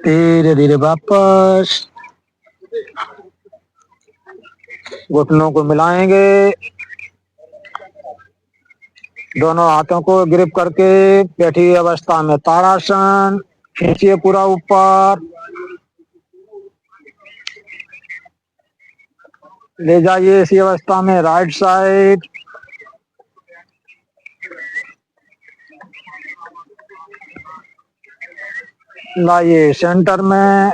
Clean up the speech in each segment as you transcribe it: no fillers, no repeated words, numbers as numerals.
धीरे धीरे वापस घुटनों को मिलाएंगे, दोनों हाथों को ग्रिप करके बैठी हुई अवस्था में ताड़ासन, खींचिए पूरा ऊपर, ले जाइए इसी अवस्था में राइट साइड, लाइए सेंटर में,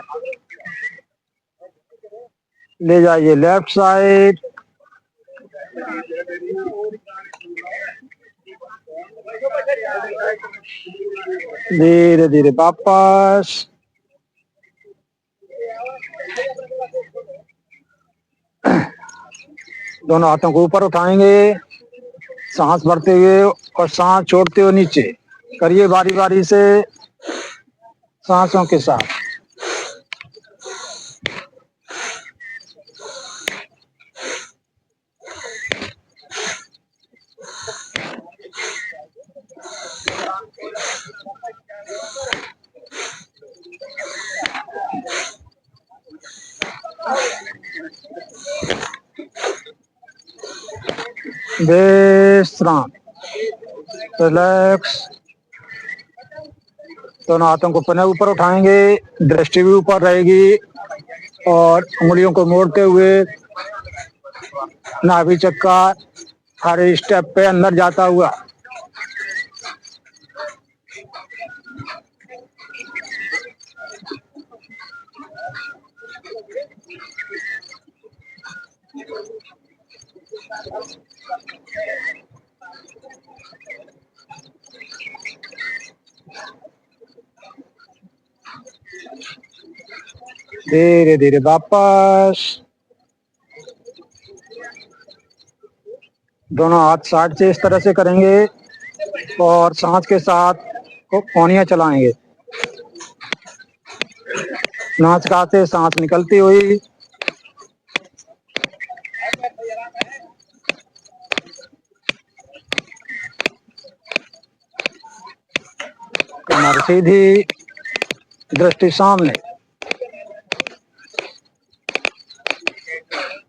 ले जाइए लेफ्ट साइड, धीरे धीरे वापस, दोनों हाथों को ऊपर उठाएंगे, सांस भरते हुए और सांस छोड़ते हुए नीचे करिए बारी बारी से सांसों के साथ। विश्राम, रिलैक्स, दोनों हाथों को पुनः ऊपर उठाएंगे, दृष्टि भी ऊपर रहेगी और उंगलियों को मोड़ते हुए नाभि चक्का हर स्टेप पे अंदर जाता हुआ। धीरे धीरे वापस, दोनों हाथ साइड से इस तरह से करेंगे और सांस के साथ कोहनियां चलाएंगे, नासिका से सांस निकलती हुई कमर सीधी, दृष्टि सामने,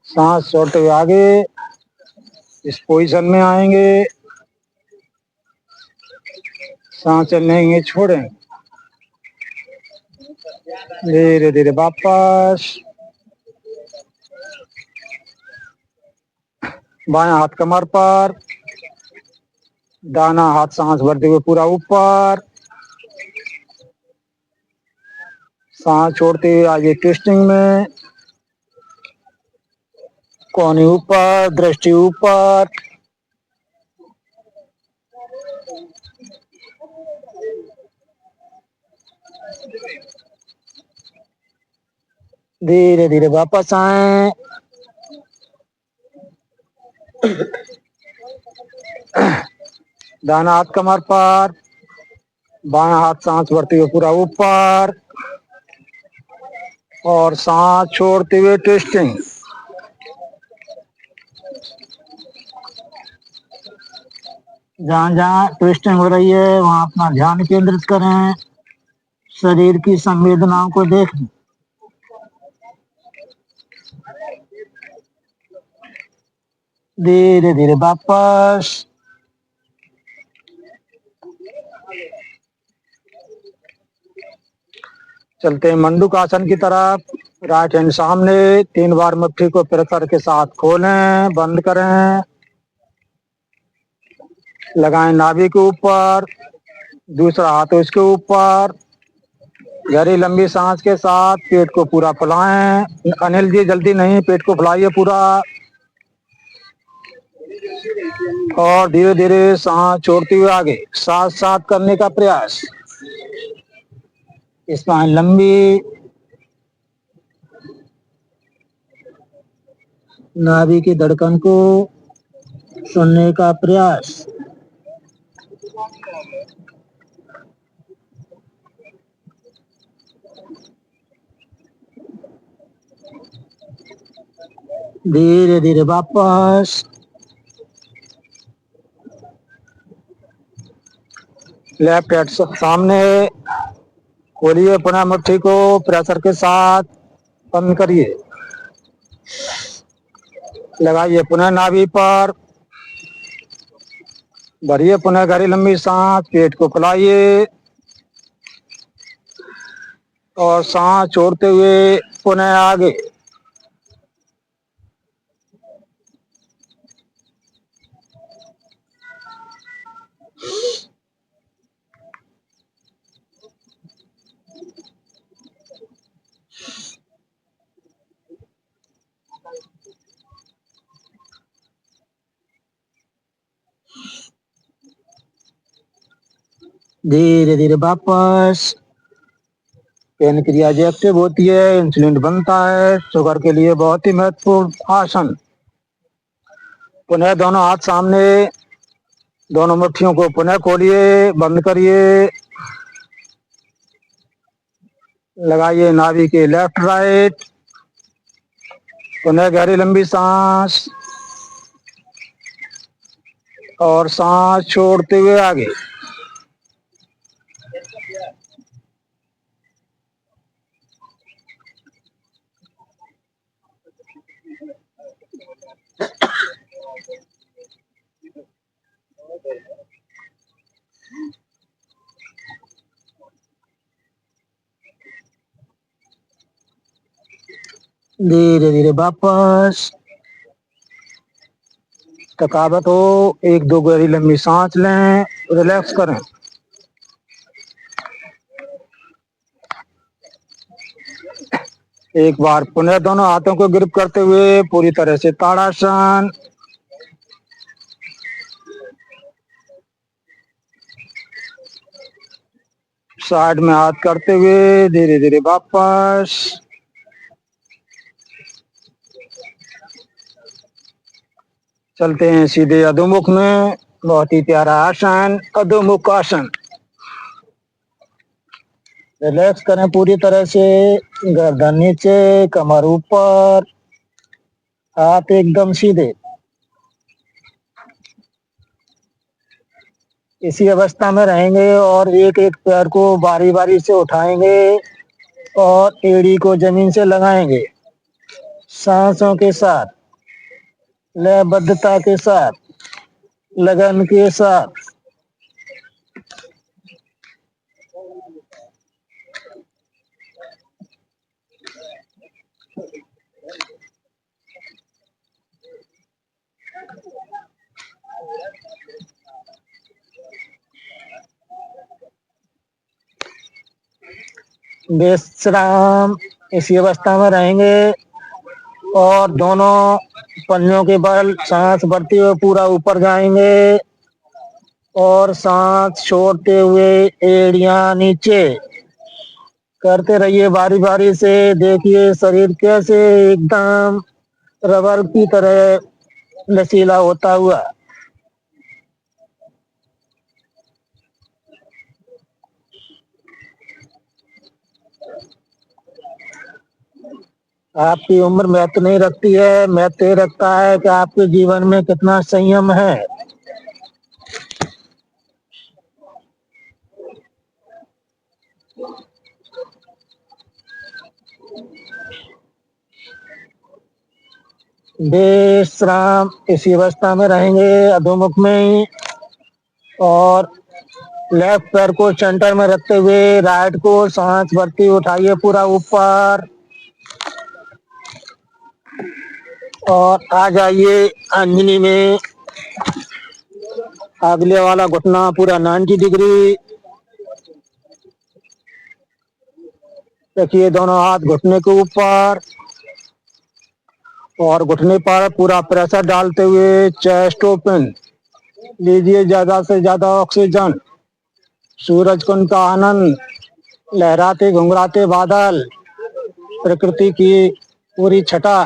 सांस छोड़ते हुए आगे इस पोजीशन में आएंगे, सांस लेंगे छोड़ेंगे, धीरे धीरे वापस, बाएं हाथ कमर पर, दाना हाथ सांस भरते हुए पूरा ऊपर, सांस छोड़ते हुए आगे ट्विस्टिंग में, कोहनी ऊपर, दृष्टि ऊपर, धीरे धीरे वापस आए, दाना हाथ कमर पर, बाएं हाथ सांस भरते हुए पूरा ऊपर और सांस छोड़ते हुए ट्विस्टिंग, जहां जहां ट्विस्टिंग हो रही है वहां अपना ध्यान केंद्रित करें, शरीर की संवेदनाओं को देखें। धीरे धीरे वापस, चलते हैं मंडूक आसन की तरफ, राइट हैंड सामने, 3 बार मुट्ठी को प्रेशर के साथ खोलें, बंद करें, लगाएं नाभि के ऊपर, दूसरा हाथ उसके ऊपर, गहरी लंबी सांस के साथ पेट को पूरा फुलाएं। अनिल जी जल्दी नहीं, पेट को फुलाइए पूरा और धीरे धीरे सांस छोड़ते हुए आगे साथ साथ करने का प्रयास, स्पाइन लंबी, नाभि की धड़कन को सुनने का प्रयास, धीरे धीरे वापस, लेफ्ट हैंड सामने खोलिए, पुनः मुट्ठी को प्रेशर के साथ बंद करिए, लगाइए पुनः नाभि पर, भरिए पुनः गहरी लंबी सांस, पेट को फुलाइए और सांस छोड़ते हुए पुनः आगे। धीरे धीरे वापस। पेनक्रियाज एक्टिव होती है, इंसुलिन बनता है, शुगर के लिए बहुत ही महत्वपूर्ण आसन। पुनः दोनों हाथ सामने, दोनों मुट्ठियों को पुनः खोलिए, बंद करिए, लगाइए नाभि के लेफ्ट राइट, पुनः गहरी लंबी सांस और सांस छोड़ते हुए आगे। धीरे धीरे वापस। थकावट हो, एक दो गहरी लंबी सांस लें, रिलैक्स करें। एक बार पुनः दोनों हाथों को ग्रिप करते हुए पूरी तरह से ताड़ासन। साइड में हाथ करते हुए धीरे धीरे वापस। चलते हैं सीधे अधोमुख में। बहुत ही प्यारा आसन, अधोमुख आसन। रिलैक्स करें पूरी तरह से, गर्दन नीचे, कमर ऊपर, हाथ एकदम सीधे। इसी अवस्था में रहेंगे और एक एक पैर को बारी बारी से उठाएंगे और एड़ी को जमीन से लगाएंगे, सांसों के साथ, लयबद्धता के साथ, लगन के साथ। विश्राम। इसी अवस्था में रहेंगे और दोनों पंजों के बल सांस भरते हुए पूरा ऊपर जाएंगे और सांस छोड़ते हुए एड़ियां नीचे करते रहिए बारी बारी से। देखिए शरीर कैसे एकदम रबर की तरह लचीला होता हुआ। आपकी उम्र महत्व नहीं रखती है, महत्व ये रखता है कि आपके जीवन में कितना संयम है। विश्राम। इसी अवस्था में रहेंगे अधोमुख में ही और लेफ्ट पैर को सेंटर में रखते हुए राइट को सांस भरती उठाइए पूरा ऊपर और आ जाइए अंजनी में। अगले वाला घुटना पूरा 90 डिग्री रखिए, दोनों हाथ घुटने के ऊपर और घुटने पर पूरा प्रेशर डालते हुए चेस्ट ओपन। लीजिए ज्यादा से ज्यादा ऑक्सीजन। सूरज कुंड का आनंद, लहराते घुंघराते बादल, प्रकृति की पूरी छटा।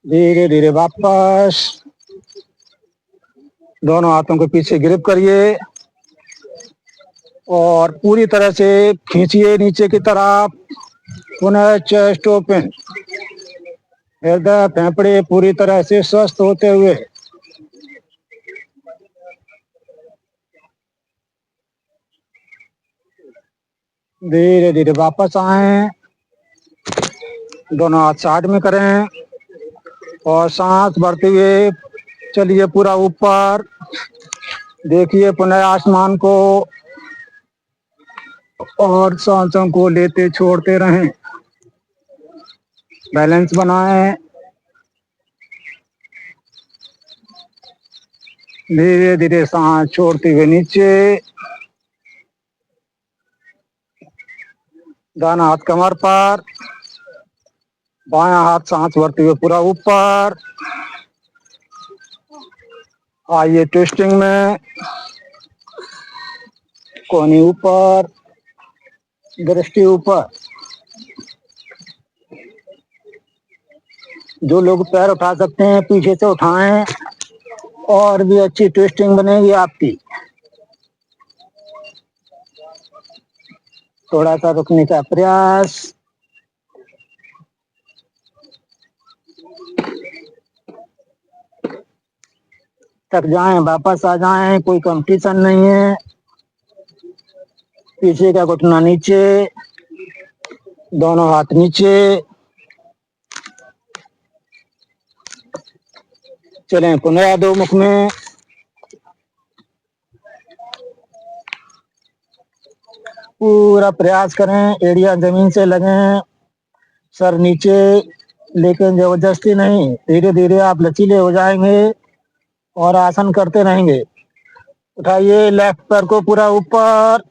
धीरे धीरे वापस। दोनों हाथों को पीछे ग्रिप करिए और पूरी तरह से खींचिए नीचे की तरफ। पुनः चेस्ट ओपन, हृदय फेफड़े पूरी तरह से स्वस्थ होते हुए। धीरे धीरे वापस आए, दोनों हाथ साइड में करें और सांस भरते हुए चलिए पूरा ऊपर। देखिए पुनः आसमान को और सांसों को लेते छोड़ते रहें। बैलेंस बनाएं। धीरे धीरे सांस छोड़ते हुए नीचे, दाना हाथ कमर पर, बायां हाथ सांस भरते हुए पूरा ऊपर। आइए ट्विस्टिंग में, कोहनी ऊपर, दृष्टि ऊपर। जो लोग पैर उठा सकते हैं पीछे से उठाएं, और भी अच्छी ट्विस्टिंग बनेगी आपकी। थोड़ा सा रुकने का प्रयास। थक जाएं वापस आ जाएं, कोई कंपटीशन नहीं है। पीछे का घुटना नीचे, दोनों हाथ नीचे। चलें पुनः दो मुख में। पूरा प्रयास करें, एड़ियां जमीन से लगें, सर नीचे, लेकिन जबरदस्ती नहीं। धीरे धीरे आप लचीले हो जाएंगे और आसन करते रहेंगे। उठाइए लेफ्ट पैर को पूरा ऊपर,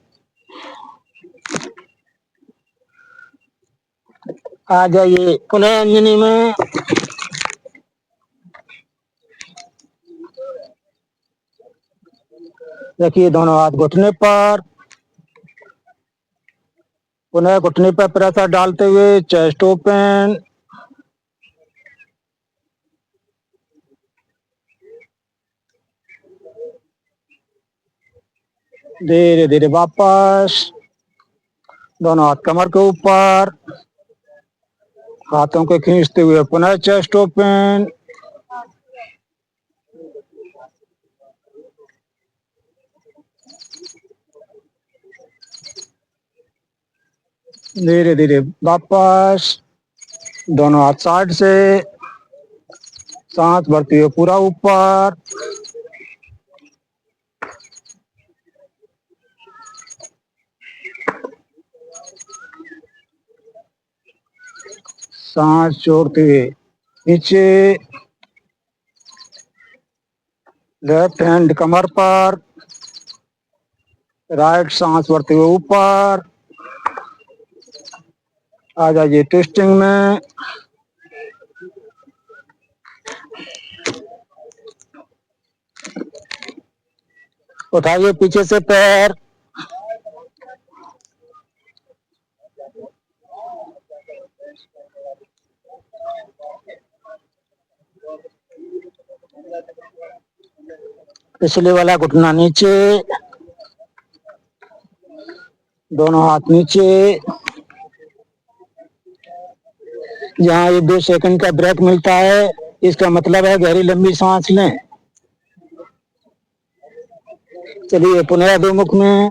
आ जाइए पुनः अंजनी में। रखिए दोनों हाथ घुटने पर, पुनः घुटने पर प्रेशर डालते हुए चेस्ट ओपन। धीरे धीरे वापस, दोनों हाथ कमर के ऊपर, हाथों को खींचते हुए पुनः चेस्ट ओपन। धीरे धीरे वापस, दोनों हाथ साइड से, सांस भरते हुए पूरा ऊपर। सांस छोड़ते हुए नीचे, लेफ्ट हैंड कमर पर, राइट सांस भरते हुए ऊपर। आ जाइए ट्विस्टिंग में। उठाइए पीछे से पैर, पिछले वाला घुटना नीचे, दोनों हाथ नीचे। यहाँ ये 2 सेकंड का ब्रेक मिलता है, इसका मतलब है गहरी लंबी सांस लें। चलिए पुनः दो मुख में।